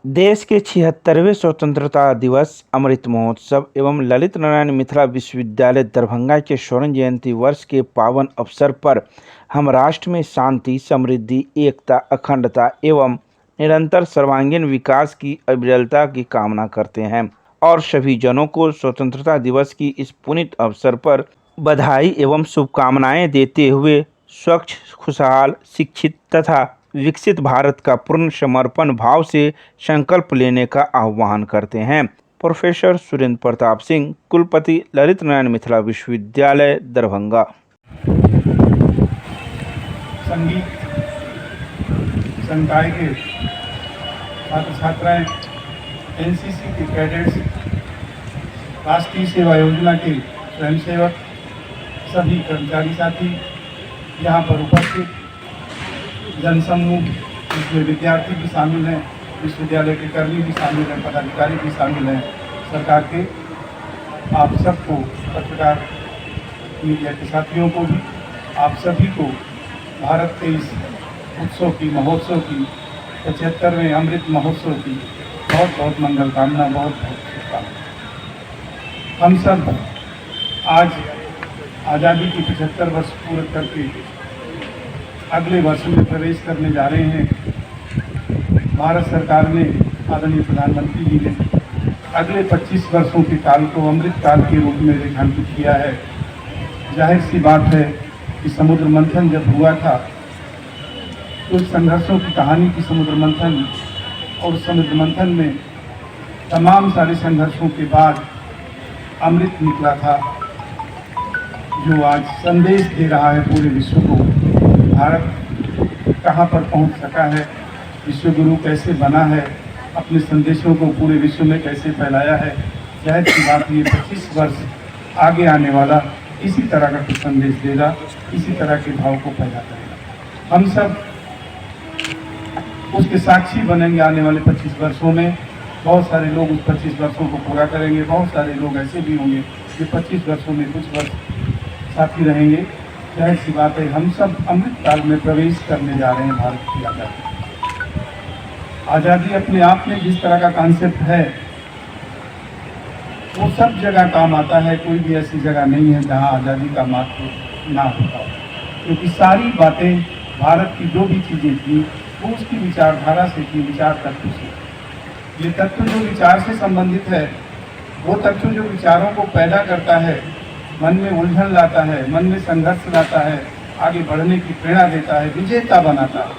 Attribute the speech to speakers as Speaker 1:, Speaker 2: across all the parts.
Speaker 1: देश के 76वें स्वतंत्रता दिवस, अमृत महोत्सव एवं ललित नारायण मिथिला विश्वविद्यालय दरभंगा के स्वर्ण जयंती वर्ष के पावन अवसर पर हम राष्ट्र में शांति, समृद्धि, एकता, अखंडता एवं निरंतर सर्वांगीण विकास की अविरलता की कामना करते हैं और सभी जनों को स्वतंत्रता दिवस की इस पुनीत अवसर पर बधाई एवं शुभकामनाएं देते हुए स्वच्छ, खुशहाल, शिक्षित तथा विकसित भारत का पूर्ण समर्पण भाव से संकल्प लेने का आह्वान करते हैं। प्रोफेसर सुरेंद्र प्रताप सिंह, कुलपति, ललित नारायण मिथिला विश्वविद्यालय, दरभंगा।
Speaker 2: संगीत संकाय के छात्र छात्राएं, एनसीसी के कैडेट्स, राष्ट्रीय सेवा योजना के स्वयंसेवक, सभी कर्मचारी साथी, यहाँ पर उपस्थित जनसमूह, जिसमें विद्यार्थी भी शामिल हैं, विश्वविद्यालय के कर्मी भी शामिल हैं, पदाधिकारी भी शामिल हैं, सरकार के आप सबको, पत्रकार मीडिया के साथियों को भी, आप सभी को भारत के इस उत्सव की, महोत्सव की, 75वें अमृत महोत्सव की बहुत बहुत मंगल कामना, बहुत बहुत शुभकामना। हम सब आज आज़ादी की 75 वर्ष पूरे करके अगले वर्ष में प्रवेश करने जा रहे हैं। भारत सरकार ने, आदरणीय प्रधानमंत्री जी ने अगले 25 वर्षों के काल को अमृत काल के रूप में रेखांकित किया है। जाहिर सी बात है कि समुद्र मंथन जब हुआ था तो संघर्षों की कहानी की समुद्र मंथन, और समुद्र मंथन में तमाम सारे संघर्षों के बाद अमृत निकला था, जो आज संदेश दे रहा है पूरे विश्व को। भारत कहाँ पर पहुँच सका है, विश्व गुरु कैसे बना है, अपने संदेशों को पूरे विश्व में कैसे फैलाया है। जाहिर सी बात, ये 25 वर्ष आगे आने वाला इसी तरह का कुछ संदेश देगा, इसी तरह के भाव को पैदा करेगा। हम सब उसके साक्षी बनेंगे। आने वाले 25 वर्षों में बहुत सारे लोग उस 25 वर्षों को पूरा करेंगे। बहुत सारे लोग ऐसे भी होंगे जो 25 वर्षों में कुछ वर्ष साथी रहेंगे। जाहिर सी बात है, हम सब अमृत काल में प्रवेश करने जा रहे हैं। भारत की आज़ादी अपने आप में जिस तरह का कॉन्सेप्ट है, वो सब जगह काम आता है। कोई भी ऐसी जगह नहीं है जहाँ आज़ादी का महत्व ना होता, क्योंकि सारी बातें, भारत की जो भी चीज़ें थी वो उसकी विचारधारा से थी, विचार तत्व से। ये तत्व जो विचार से संबंधित है, वो तत्व जो विचारों को पैदा करता है, मन में उलझन लाता है, मन में संघर्ष लाता है, आगे बढ़ने की प्रेरणा देता है, विजेता बनाता है।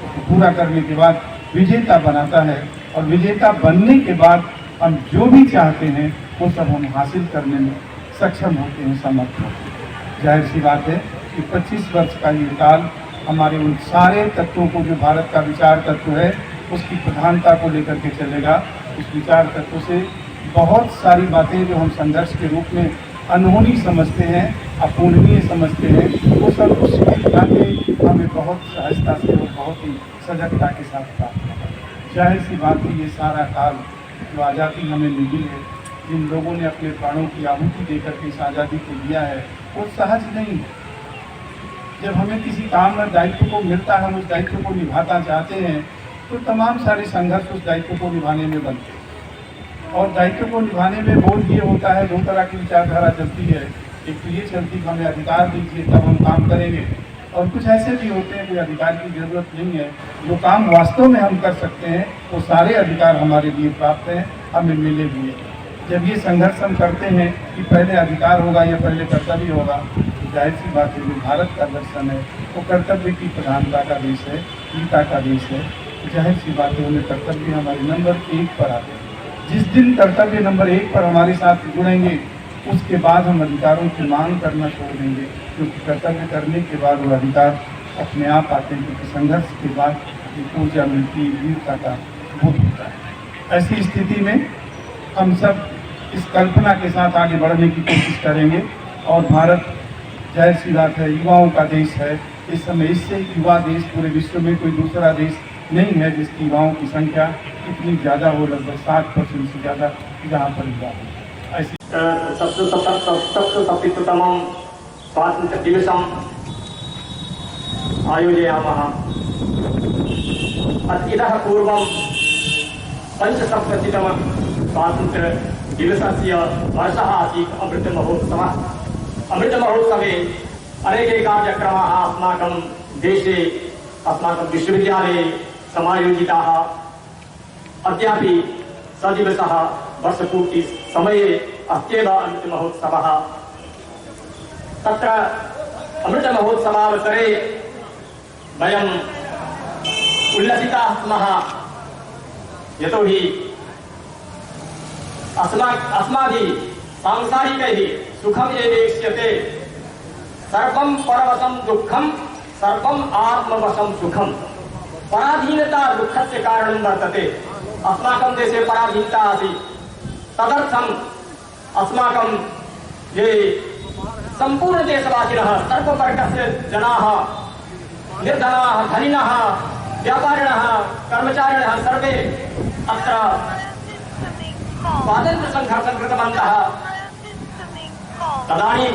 Speaker 2: तो पूरा करने के बाद विजेता बनाता है, और विजेता बनने के बाद हम जो भी चाहते हैं वो सब हम हासिल करने में सक्षम होते हैं, समर्थ होते हैं। जाहिर सी बात है कि 25 वर्ष का ये काल हमारे उन सारे तत्वों को, जो भारत का विचार तत्व है, उसकी प्रधानता को लेकर के चलेगा। उस विचार तत्व से बहुत सारी बातें जो हम संघर्ष के रूप में अनहोनी समझते हैं, अपूर्णीय समझते हैं, वो सब उसकी बातें हमें बहुत सहजता से और बहुत ही सजगता के साथ प्राप्त होगा। जाहिर सी बात है, ये सारा काल जो आज़ादी हमें मिली है, जिन लोगों ने अपने प्राणों की आहुति देकर के इस आज़ादी को दिया है, वो सहज नहीं है। जब हमें किसी काम में दायित्व को मिलता है, हम उस दायित्व को निभाता चाहते हैं, तो तमाम सारे संघर्ष उस दायित्व को निभाने में बनते हैं। और दायित्व को निभाने में बोल ये होता है, दो तरह की विचारधारा चलती है। एक तो ये चलती कि हमें अधिकार दीजिए तब हम काम करेंगे, और कुछ ऐसे भी होते हैं कोई अधिकार की ज़रूरत नहीं है, जो काम वास्तव में हम कर सकते हैं वो सारे अधिकार हमारे लिए प्राप्त हैं, हमें मिले भी हैं। जब ये संघर्ष हम करते हैं कि पहले अधिकार होगा या पहले कर्तव्य होगा, तो जाहिर सी बात है, जो भारत का दर्शन है वो कर्तव्य की प्रधानता का देश है, गीता का देश है। तो जाहिर सी बात है, उन्हें कर्तव्य हमारे नंबर 1 पर आते हैं। जिस दिन कर्तव्य नंबर 1 पर हमारे साथ जुड़ेंगे, उसके बाद हम अधिकारों की मांग करना छोड़ देंगे, क्योंकि कर्तव्य करने के बाद वो अधिकार अपने आप आते हैं, क्योंकि संघर्ष के बाद एक ऊर्जा मिलती, वीरता का बोध होता है। ऐसी स्थिति में हम सब इस कल्पना के साथ आगे बढ़ने की कोशिश करेंगे। और भारत, जाहिर सी बात है, युवाओं का देश है। इस समय इससे युवा देश पूरे विश्व में कोई दूसरा देश नहीं है जिसकी युवाओं की संख्या इतनी ज़्यादा हो, लगभग 60% से ज़्यादा जहाँ पर युवा हो। ऐसी
Speaker 3: सप्तसप्ततितमं स्वातन्त्र्यदिवसम् आयोजयामः। इतः पूर्वं पञ्चसप्ततितम स्वातन्त्र्यदिवसस्य वर्षः आसीत् अमृतमहोत्सवः। अमृतमहोत्सवे अनेके कार्यक्रमाः अस्माकं देशे अस्माकं विश्वविद्यालये समायोजिताः। अद्यापि सदिवसः वर्षपूर्तिसमये अस्त्येव अमृतमहोत्सवः। तत्र अमृतमहोत्सवावसरे वयम् उल्लसिताः स्मः, यतोहि अस्माभिः सांसारिकैः सुखम् एवेक्ष्यते। सर्वं परवशं दुःखं सर्वम् आत्मवशं सुखम्। पराधीनता दुःखस्य कारणं वर्तते। अस्माकं देशे पराधीनता आसीत्, तदर्थम् अस्माकं ये सम्पूर्ण देशवासिनः सर्ववर्गस्य जनाः, निर्धनाः, धनिनः, व्यापारिणः, कर्मचारिणः सर्वे अत्र स्वातन्त्र्यसङ्घर्षं कृतवन्तः। तदानीं